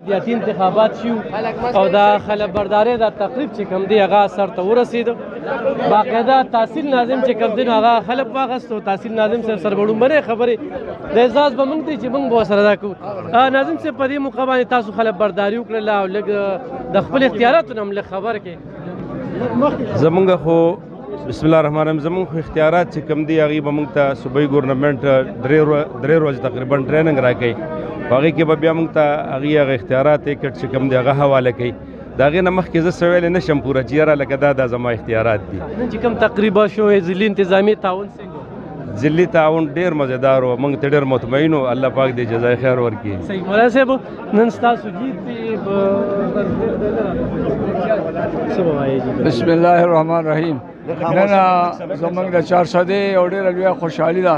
ارتیاطي انتخابات شو او دا خلفبردارۍ دا تقریب چې کوم دی هغه سر ته ورسېد. باقاعده تحصیل ناظم چې کوم دی نو هغه خلف واخیست او تحصیل ناظم صاحب سره به لومړنۍ خبرې د اعزاز به موږ دی چې موږ به ورسره دا کوو. ناظم صاحب په دې موقع باندې تاسو خلفبرداري وکړله او لږ د خپل اختیاراتو نه هم لږ خبر کړئ. زمونږ خو بسم الله الرحمن الرحیم زمونږ خو اختیارات چې کوم دي هغې به موږ ته صوبایي ګورنمنټ درې ورځې تقریبا ټریننګ راکوي. په هغې کې به بیا موږ ته هغه اختیارات ایکټ چې کوم دی هغه حواله کوي. د هغې نه مخکې زه څه ویلی نه شم پوره چې یاره لکه دا زما اختیارات دي. نن چې کوم تقریبا شو ضلعي انتظامي تعاون څنګه؟ ضلعي تعاون ډېر مزیدار و، موږ ته ډېر مطمئن وو. الله پاک دې جزای خیر ورکړي. صحیح. مولانا صاحب نن ستاسو جیت دی بسم الله الرحمن الرحیم. نن زمونږ د 400 او ډېره لویه خوشحالي ده.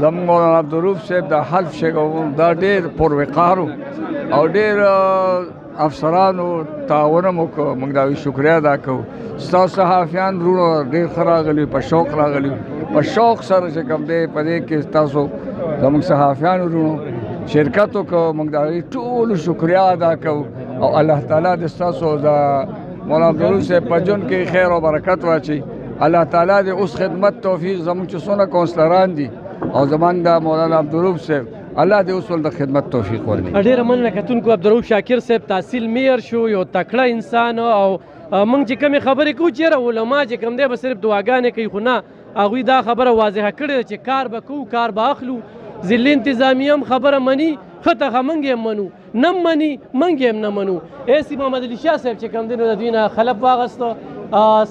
زمونږ مولانا عبدالرؤف صاحب د حلف شګو دا ډېر پروقار او ډېر افسرانو تعاون مو وکړ. موږ د هغوی شکریه ادا کوو. ستاسو صحافیان وروڼو ډېر ښه راغلي، په شوق راغلي، په شوق سره چې کوم دی په دې کې ستاسو زموږ صحافیان وروڼو شرکت وکړو. موږ د هغوی ټولو شکریه ادا کوو او الله تعالی د ستاسو د مولانا عبدالرؤف صاحب په ژوند کې خیر او برکت واچوي. الله تعالی دې اوس خدمت توفیق زموږ چې څونه کونسلران دي او زموږ د مولانا عبدالرؤف صاحب الله دې اوس د خدمت توفیق ورکړي. ډېره مننه کتونکو. عبدالرؤف شاکر صاحب تحصیل میر شو، یو تکړه انسان او موږ چې کومې خبرې کوو چې یاره علما چې کوم دی به صرف دعاګانې کوي، خو نه هغوی دا خبره واضحه کړې ده چې کار به کوو، کار به اخلو. ضلعي انتظامیه هم خبره مني، ښه ته موږ یې منو، نه مني موږ یې نه منو. ایس محمد علي شاه صاحب چې کوم دی نو د دوی نه خلف واخیسته.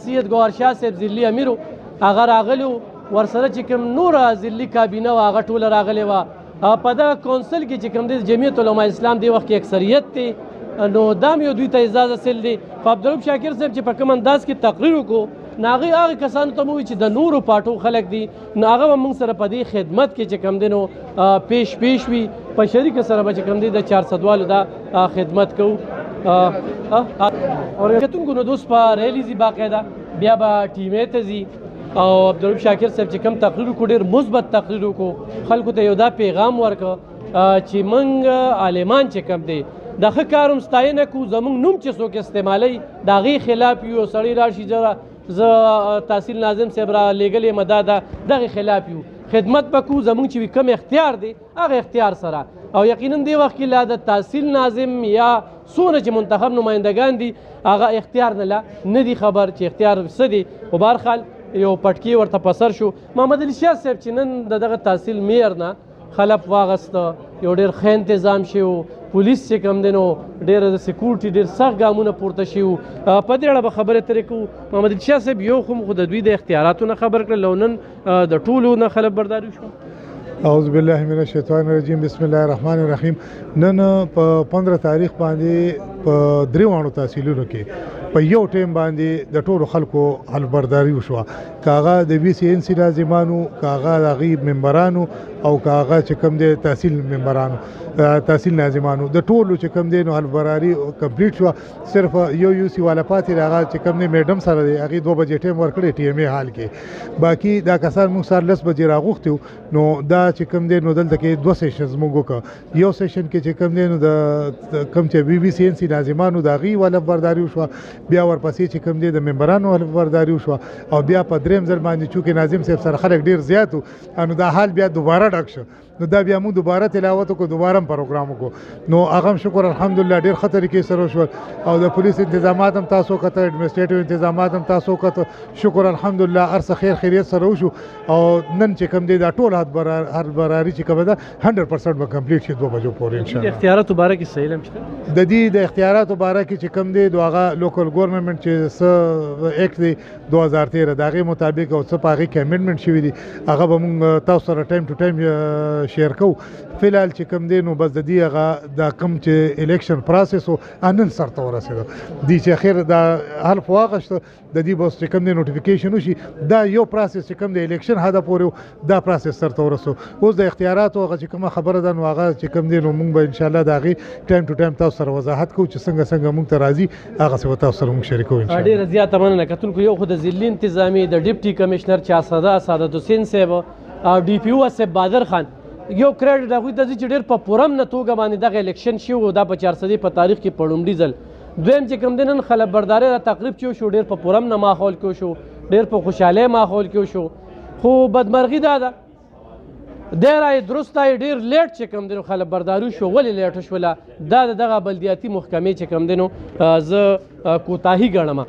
سید ګوهر شاه صاحب ضلعي امیر و، هغه راغلی و، ورسره چې کوم نوره ضلعي کابینه وه هغه ټوله راغلې وه. په دغه کونسل کې چې کوم دی جمعیت علماء اسلام دی وخت کې اکثریت دی، نو دا هم یو دوی ته اعزاز حاصل دی. په عبدالرؤف شاکر صاحب چې په کوم انداز کې تقریر وکړو نو هغې هغې کسانو ته مو وویل چې د نورو پاټو خلک دي نو هغه به موږ سره په دې خدمت کې چې کوم دی نو پیش وي. په شریکه سره به چې کوم دی د 400 والو دا خدمت کوو. او کتونکو نو دوست په ریلي ځي باقاعده، بیا به ټیمې ته ځي او عبدالرؤف شاکر صاحب چې کوم تقریر وکړو ډېر مثبت تقریر وکړو. خلکو ته یو دا پیغام ورکړه چې موږ عالمان چې کوم دی د ښه کار هم ستاینه کوو، زموږ نوم چې څوک استعمالوي د هغې خلاف یو. سړی راشي زه تحصیل ناظم صاحب را لېږلی یم دغې خلاف یو. خدمت به کوو، زموږ چې کوم اختیار دی هغه اختیار سره. او یقینا دې وخت کې لا د تحصیل ناظم یا څونه چې منتخب نمایندګان دي هغه اختیار نه دي خبر چې اختیار څه دی. خو بهرحال یو پټکي ورته په سر شو. محمد علي شاه صاحب چې نن د دغه تحصیل میر نه خلف واغسته، یو ډېر ښه انتظام شوی و. پولیس چې کوم دی نو ډېره د سکیورټي ډېر سخت ګامونه پورته شوي وو. په دې اړه به خبرې اترې کوو. محمد علي شاه صاحب یو خو د دوی د اختیاراتو نه خبر کړل او نن د ټولو نه خلفبرداري وشوه. اعوذ بالله من الشیطان الرجیم. بسم الله الرحمن الرحیم. نن په 15 تاریخ باندې په دریوانو تحصیلونو کې په یو ټیم باندې د ټولو خلکو خلفبرداري وشوه. که هغه د VCNC ناظمانو، که هغه د هغې ممبرانو او که هغه چې کوم دی تحصیل ممبرانو تحصیل ناظمانو د ټولو چې کوم دی نو خلفبرداري کمپلیټ شوه. صرف یو سی والا پاتې دی، هغه چې کوم دی میډم سره دی، هغې 2 بجې ټیم ورکړی TMA حال کې. باقي دا کسان موږ سهار 10 بجې راغوښتي وو. نو دا چې کوم دی نو دلته کې 2 سیشنز موږ وکړه. یو سیشن کې چې کوم دی نو د کوم چې VCNC ناظمانو د هغې خلفبرداري وشوه، بیا ورپسې چې کوم دی د ممبرانو خلفبرداري وشوه، او بیا په دریم ځل باندې چونکې ناظم صاحب سره خلک ډېر زیات وو نو دا حال بیا دوباره ډک شو. نو دا بیا موږ دوباره تلاوت وکړو، دوباره هم پروګرام وکړو. نو هغه هم شکر الحمدلله ډېر ښه طریقې سره وشول. او د پولیس انتظامات هم تاسو وکړه، ایډمنسټریټیو انتظامات هم تاسو وکړه. شکر الحمدلله هر څه خیر خیریت سره وشو. او نن چې کوم دی دا ټول خلفبرداري چې کومه ده 100% به کمپلیټ شي 2 بجو پورې انشاءالله. د اختیاراتو باره کې صحیح علم شته؟ د دې د اختیاراتو باره کې چې کوم دی هغه لوکل ګورنمنټ چې څه ایکټ دی 2013 د هغې مطابق او څه په هغې کې امینډمنټ شوي دي هغه به موږ تاسو سره ټایم ټو ټایم شیر کوو. فی الحال چې کوم دی نو بس د دې هغه دا کوم چې الیکشن پروسس و نن سرته ورسېده دي چې اخر دا حلف واغشته د دې بس چې کوم دی نوټیفیکیشن وشي دا یو پروسس چې کوم دی الیکشن هدا پورې دا پروسس سرته ورسو. اوس د اختیاراتو هغه چې کومه خبره ده نو هغه چې کوم دی نو موږ به ان شاء الله دا غي ټایم ټو ټایم تاسو سره وضاحت کوو چې څنګه موږ ته راځي هغه څه تاسو سره موږ شریکو ان شاء الله. ډېره زیاته مننه کتونکو. یو خو د ضلعي انتظامي د ډیپټي کمشنر چاسده سعادت حسین صاحب او DPO صاحب بادر خان یو کریډټ هغوی ته ځي چې ډېر په پوره نه توګه باندې دغه الیکشن شوی و دا په 400 په تاریخ کې په لومړي ځل. دویم چې کوم دی نن خلبردارۍ را تقریب چې وشو ډېر په پوره نه ماحول کې وشو، ډېر په خوشحالۍ ماحول کې وشو. خو بدمرغي دا ده دی رایې درست دی ډېر لیټ چې کوم دی نو خلبرداري شو. ولې لیټه شوله؟ دا د دغه بلدیاتي محکمې چې کوم دی نو زه کوتاهي ګڼم.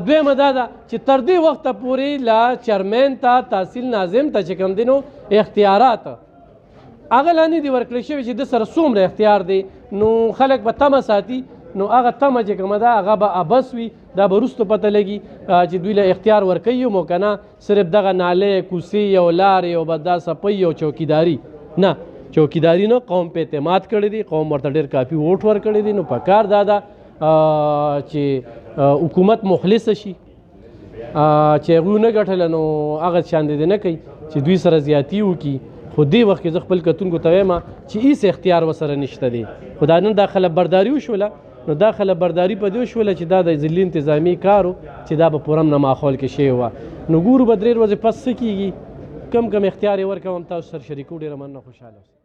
دویمه دا ده چې تر دې وخته پورې لا چیرمین ته تحصیل ناظم ته چې کوم دی نو اختیارات هغه لا نه دي ورکړل شوي چې د سره څومره اختیار دی. نو خلک به تمه ساتي، نو هغه تمه چې کومه ده هغه به ابس وي. دا به وروسته پته لګي چې دوی له اختیار ورکوي مو که نه صرف دغه نالې کوڅې او لارې او بد دا صفۍ او چوکیداري نه. چوکیداري نه، قوم په اعتماد کړی دی، قوم ورته ډېر کافي ووټ ورکړی دی. نو په کار دا ده چې حکومت مخلصه شي، چې هغوی ونه ګټله نو هغه شان دی نه کوي چې دوی سره زیاتي وکړي. خو دې وخت کې زه خپل کتونکو ته وایم چې هېڅ اختیار ورسره نشته دی. خو دا نن دا خلبرداري وشوله، نو دا خلبرداري په دې وشوله چې دا د ضلعي انتظامي کار و چې دا به پوره نه ماحول کې شوی وه. نو ګورو به 3 ورځې پس څه کېږي، کم اختیار یې ورکوم تاسو سره شریکو. ډېره مننه، خوشحاله اوسئ.